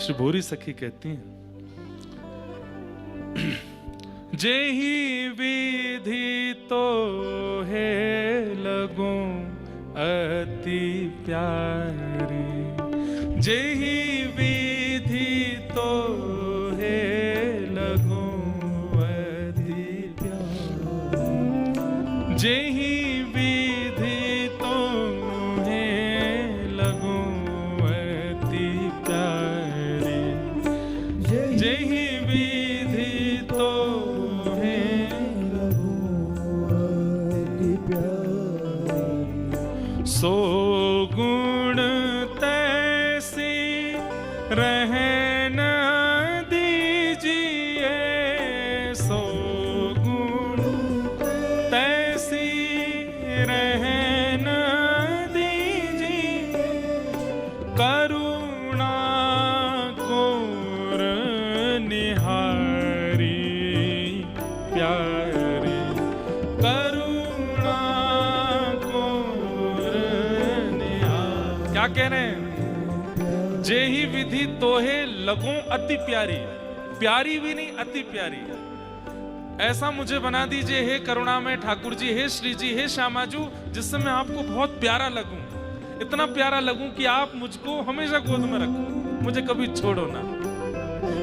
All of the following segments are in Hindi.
श्री भोरी सखी कहती हैं, जेहि विधि तो है लगूं अति प्यारी, जेहि विधि तो है लगूं अति प्यारी, जेहि विधि तो है लगूं अति प्यारी, जेहि विधि तो है लगूं अति प्यारी, सो गुण तैसी रहन दीजिए, सो गुण तैसी रहन दीजिए, करुणा कोर निहारी प्यारी, करुणा कोर निहारी। क्या कह रहे हैं? जेहि विधि तोहे लगूं अति प्यारी, प्यारी भी नहीं अति प्यारी, ऐसा मुझे बना दीजिए हे करुणामय ठाकुर जी, हे श्री जी, हे श्यामाजू, जिससे मैं आपको बहुत प्यारा लगूं, इतना प्यारा लगूं कि आप मुझको हमेशा गोद में रखो, मुझे कभी छोड़ो ना,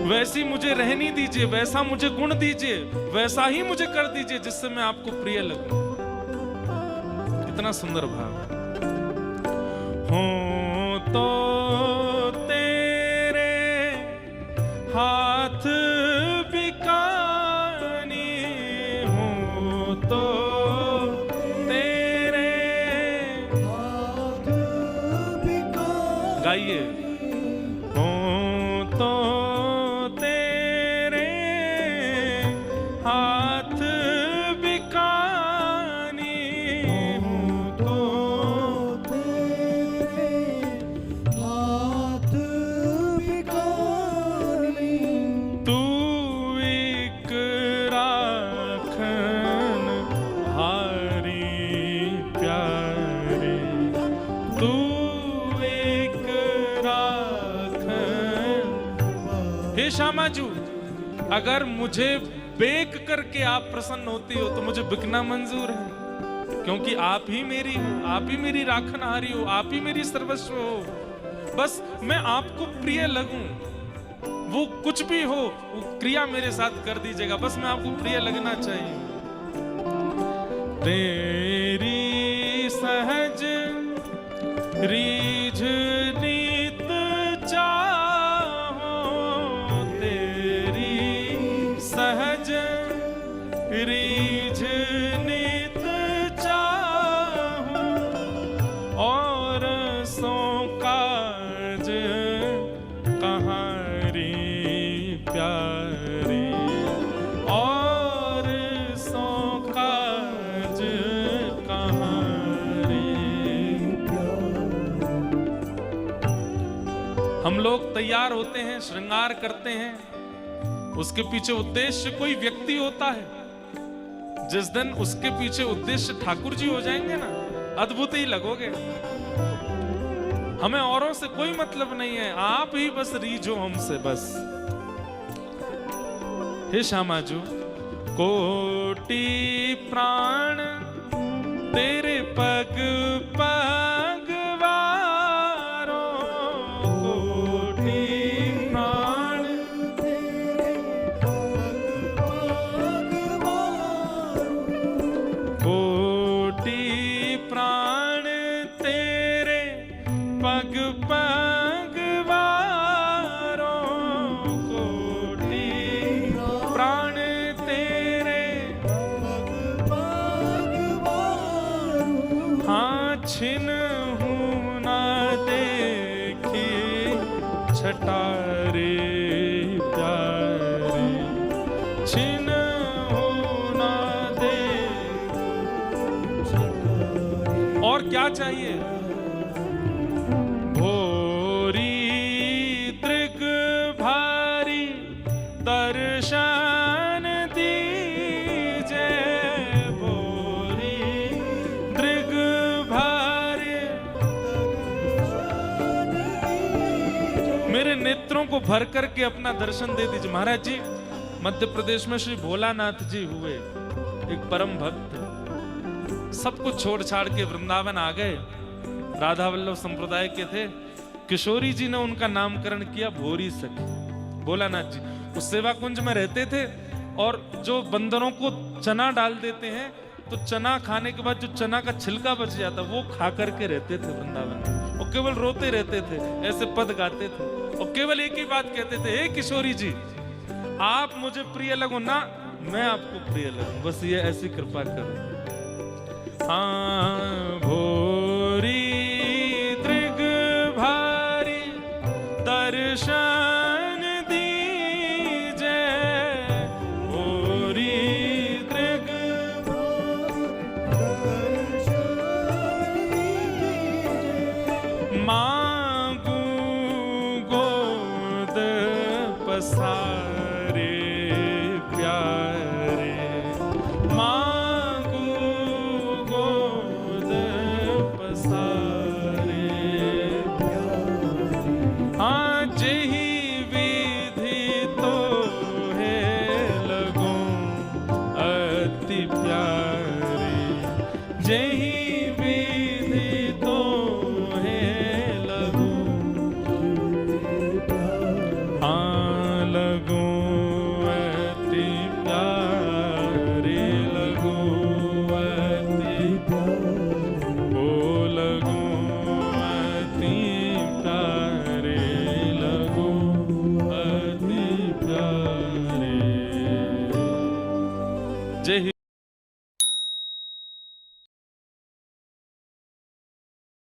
वैसी मुझे रहनी दीजिए, वैसा मुझे गुण दीजिए, वैसा ही मुझे कर दीजिए जिससे मैं आपको प्रिय लगूं। कितना सुंदर भाव। हो तो तेरे हाथ बिकानी, हो तो तेरे हाथ बिकानी, गाइए। हो तो तेरे हाथ बिकानी, हो तो तेरे हाथ बिकानी, तू एक राखन हारी प्यारी, तू एक राखन। हे श्यामाजू, अगर मुझे बेक करके आप प्रसन्न होती हो तो मुझे बिकना मंजूर है, क्योंकि आप ही मेरी हो, आप ही मेरी राखनहारी हो, आप ही मेरी सर्वस्व हो। बस मैं आपको प्रिय लगूं, वो कुछ भी हो वो क्रिया मेरे साथ कर दीजिएगा, बस मैं आपको प्रिय लगना चाहिए। तेरी सहज रीझ नीत चाहो, तेरी सहज रीझ नीत चाहो, और सो काज कहारी प्यारी, और सो काज कहारी प्यारी। हम लोग तैयार होते हैं, श्रृंगार करते हैं, उसके पीछे उद्देश्य कोई व्यक्ति होता है। जिस दिन उसके पीछे उद्देश्य ठाकुर जी हो जाएंगे ना, अद्भुत ही लगोगे। हमें औरों से कोई मतलब नहीं है, आप ही बस रीझो हमसे बस। हे श्यामाजू, कोटि प्राण तेरे पग पगवारो, कोटि प्राण तेरे पग पगवारो, कोटि प्राण तेरे पग पगवारो, कोटि प्राण तेरे पग पगवारो, हाँ छिन हूँ ना देखी छटारे प्यारे, छिन हूँ ना देखी छटारे। और क्या चाहिए? भोरी दृग भारी दर्शन दीजे, भोरी दृग भारी मेरे नेत्रों को भर करके अपना दर्शन दे दीजिए। महाराज जी, मध्य प्रदेश में श्री भोलानाथ जी हुए, एक परम भक्त, सब कुछ छोड़ छाड़ के वृंदावन आ गए। राधा वल्लभ संप्रदाय के थे। किशोरी जी ने उनका नामकरण किया भोरी सखी। भोलानाथ जी उस सेवा कुंज में रहते थे, और जो बंदरों को चना डाल देते हैं तो चना खाने के बाद जो चना का छिलका बच जाता वो खा करके रहते थे वृंदावन में, और केवल रोते रहते थे, ऐसे पद गाते थे, और केवल एक ही बात कहते थे, हे किशोरी जी, आप मुझे प्रिय लगो ना, मैं आपको प्रिय लगूं, बस ये ऐसी कृपा करो। हाँ भोरी दृग भारी दर्शन दीजे, भोरी दृग मांगू गोद पसार